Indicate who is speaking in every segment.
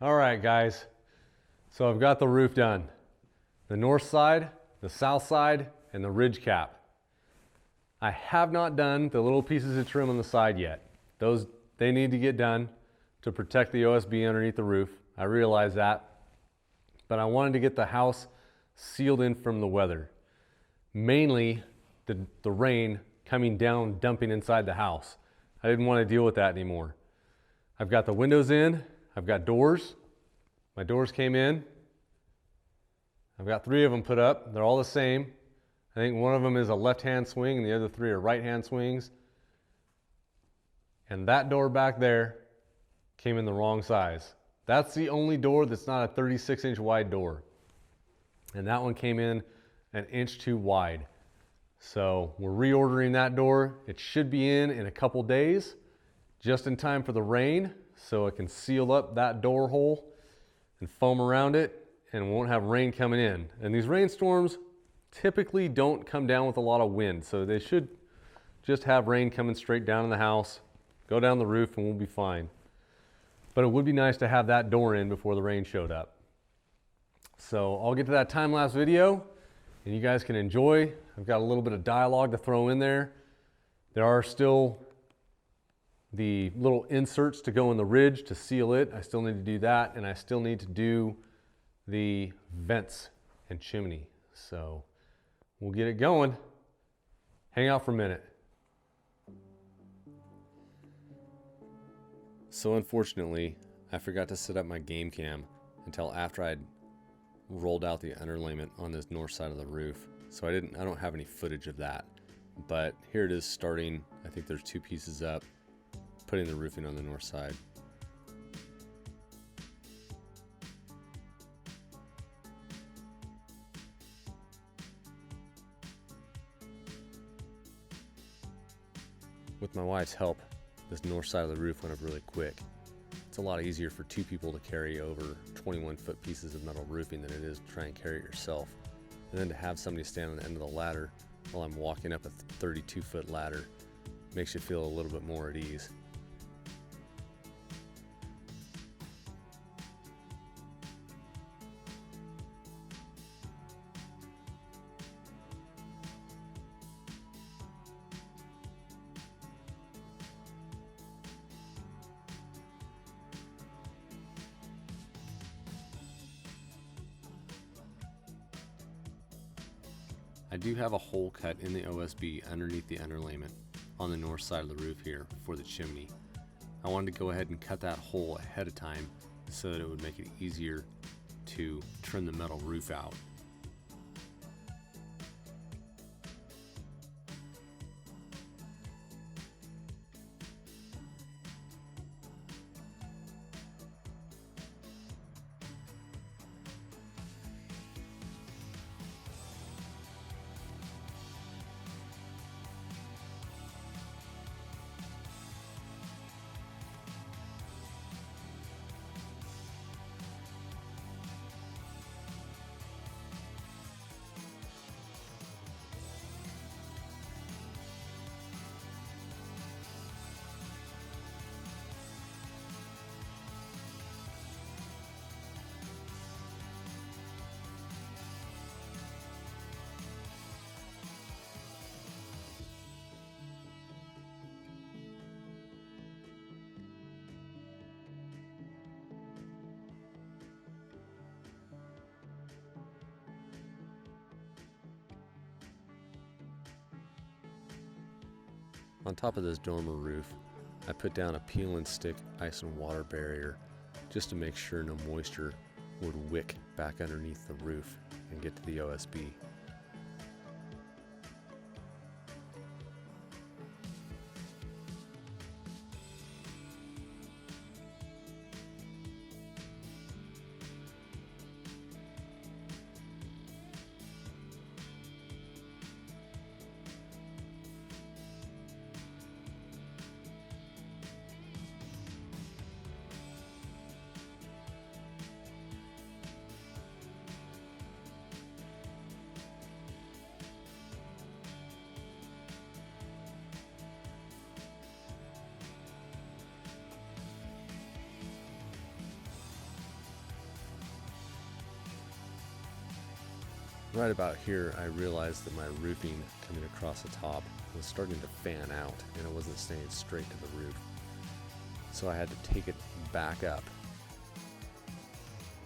Speaker 1: All right, guys. So I've got the roof done. The north side, the south side, and the ridge cap. I have not done the little pieces of trim on the side yet. They need to get done to protect the OSB underneath the roof. I realize that. But I wanted to get the house sealed in from the weather. Mainly the rain coming down, dumping inside the house. I didn't want to deal with that anymore. I've got the windows in, I've got doors. My doors came in. I've got 3 of them put up. They're all the same. I think one of them is a left-hand swing and the other 3 are right-hand swings. And that door back there came in the wrong size. That's the only door that's not a 36-inch wide door. And that one came in an inch too wide. So we're reordering that door. It should be in a couple days, just in time for the rain, so it can seal up that door hole and foam around it, and won't have rain coming in. And these rainstorms typically don't come down with a lot of wind, so they should just have rain coming straight down in the house, go down the roof, and we'll be fine. But it would be nice to have that door in before the rain showed up. So I'll get to that time-lapse video, and you guys can enjoy. I've got a little bit of dialogue to throw in there. There are still the little inserts to go in the ridge to seal it. I still need to do that, and I still need to do the vents and chimney. So we'll get it going. Hang out for a minute. So unfortunately, I forgot to set up my game cam until after I'd rolled out the underlayment on this north side of the roof. So I don't have any footage of that. But here it is starting. I think there's 2 pieces up, putting the roofing on the north side. With my wife's help, this north side of the roof went up really quick. It's a lot easier for 2 people to carry over 21-foot pieces of metal roofing than it is to try and carry it yourself. And then to have somebody stand on the end of the ladder while I'm walking up a 32-foot ladder makes you feel a little bit more at ease. I do have a hole cut in the OSB underneath the underlayment on the north side of the roof here for the chimney. I wanted to go ahead and cut that hole ahead of time so that it would make it easier to trim the metal roof out. On top of this dormer roof, I put down a peel and stick ice and water barrier just to make sure no moisture would wick back underneath the roof and get to the OSB. Right about here, I realized that my roofing coming across the top was starting to fan out and it wasn't staying straight to the roof. So I had to take it back up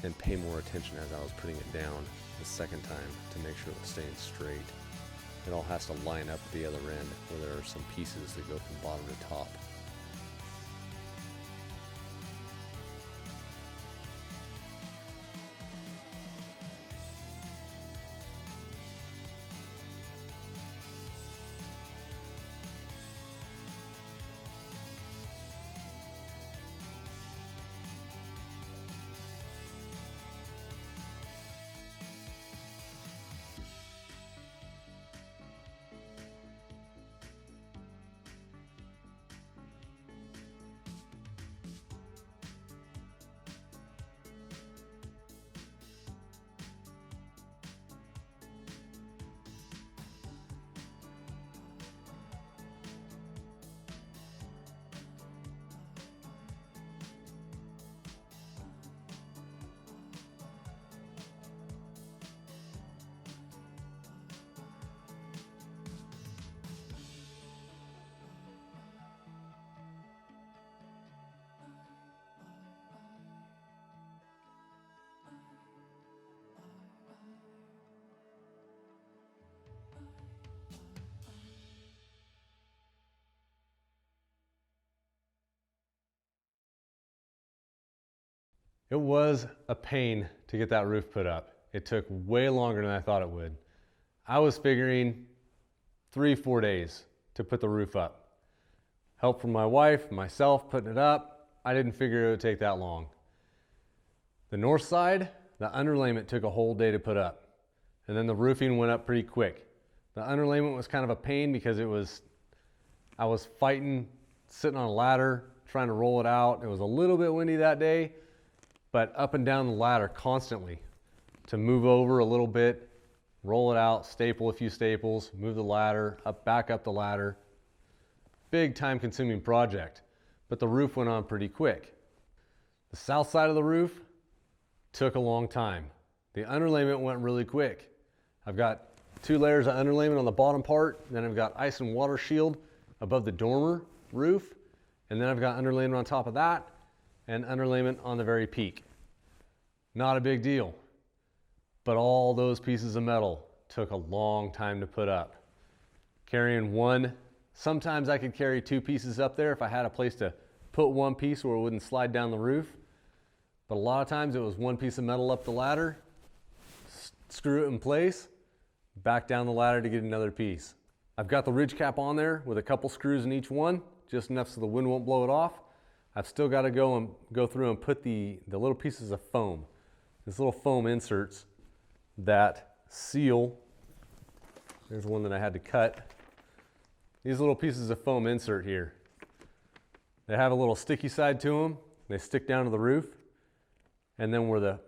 Speaker 1: and pay more attention as I was putting it down the second time to make sure it was staying straight. It all has to line up at the other end where there are some pieces that go from bottom to top. It was a pain to get that roof put up. It took way longer than I thought it would. I was figuring 3-4 days to put the roof up. Help from my wife, myself putting it up. I didn't figure it would take that long. The north side, the underlayment took a whole day to put up. And then the roofing went up pretty quick. The underlayment was kind of a pain because I was fighting, sitting on a ladder, trying to roll it out. It was a little bit windy that day, but up and down the ladder constantly to move over a little bit, roll it out, staple a few staples, move the ladder, back up the ladder. Big time consuming project, but the roof went on pretty quick. The south side of the roof took a long time. The underlayment went really quick. I've got 2 layers of underlayment on the bottom part, then I've got ice and water shield above the dormer roof, and then I've got underlayment on top of that and underlayment on the very peak. Not a big deal, but all those pieces of metal took a long time to put up. Carrying one, sometimes I could carry 2 pieces up there if I had a place to put one piece where it wouldn't slide down the roof. But a lot of times it was one piece of metal up the ladder, screw it in place, back down the ladder to get another piece. I've got the ridge cap on there with a couple screws in each one, just enough so the wind won't blow it off. I've still got to go through and put the little pieces of foam, these little foam inserts that seal. There's one that I had to cut. These little pieces of foam insert here. They have a little sticky side to them. They stick down to the roof. And then where the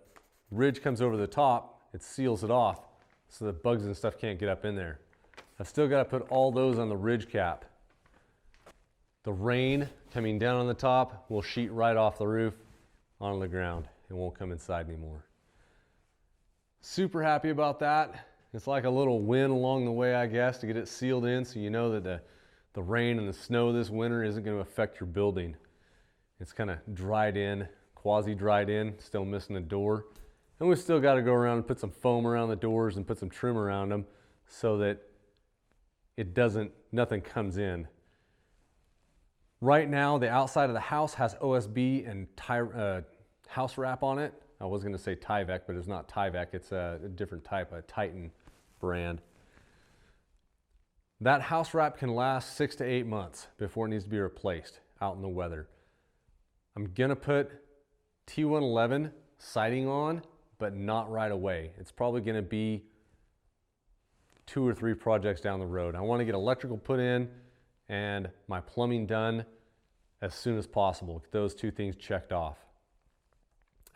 Speaker 1: ridge comes over the top, it seals it off so that bugs and stuff can't get up in there. I've still got to put all those on the ridge cap. The rain coming down on the top will sheet right off the roof onto the ground. It won't come inside anymore. Super happy about that. It's like a little win along the way, I guess, to get it sealed in so you know that the rain and the snow this winter isn't going to affect your building. It's kind of dried in, quasi-dried in, still missing a door. And we've still got to go around and put some foam around the doors and put some trim around them so that nothing comes in. Right now, the outside of the house has OSB and house wrap on it. I was going to say Tyvek, but it's not Tyvek. It's a different type, a Titan brand. That house wrap can last 6 to 8 months before it needs to be replaced out in the weather. I'm going to put T111 siding on, but not right away. It's probably going to be 2 or 3 projects down the road. I want to get electrical put in and my plumbing done as soon as possible. Get those 2 things checked off.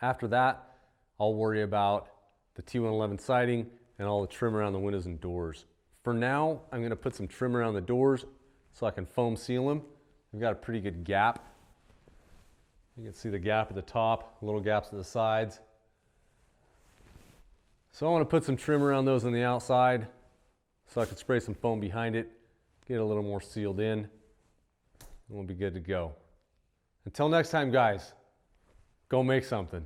Speaker 1: After that, I'll worry about the T111 siding and all the trim around the windows and doors. For now, I'm going to put some trim around the doors so I can foam seal them. We've got a pretty good gap. You can see the gap at the top, little gaps at the sides. So I want to put some trim around those on the outside so I can spray some foam behind it, get it a little more sealed in, and we'll be good to go. Until next time, guys, go make something.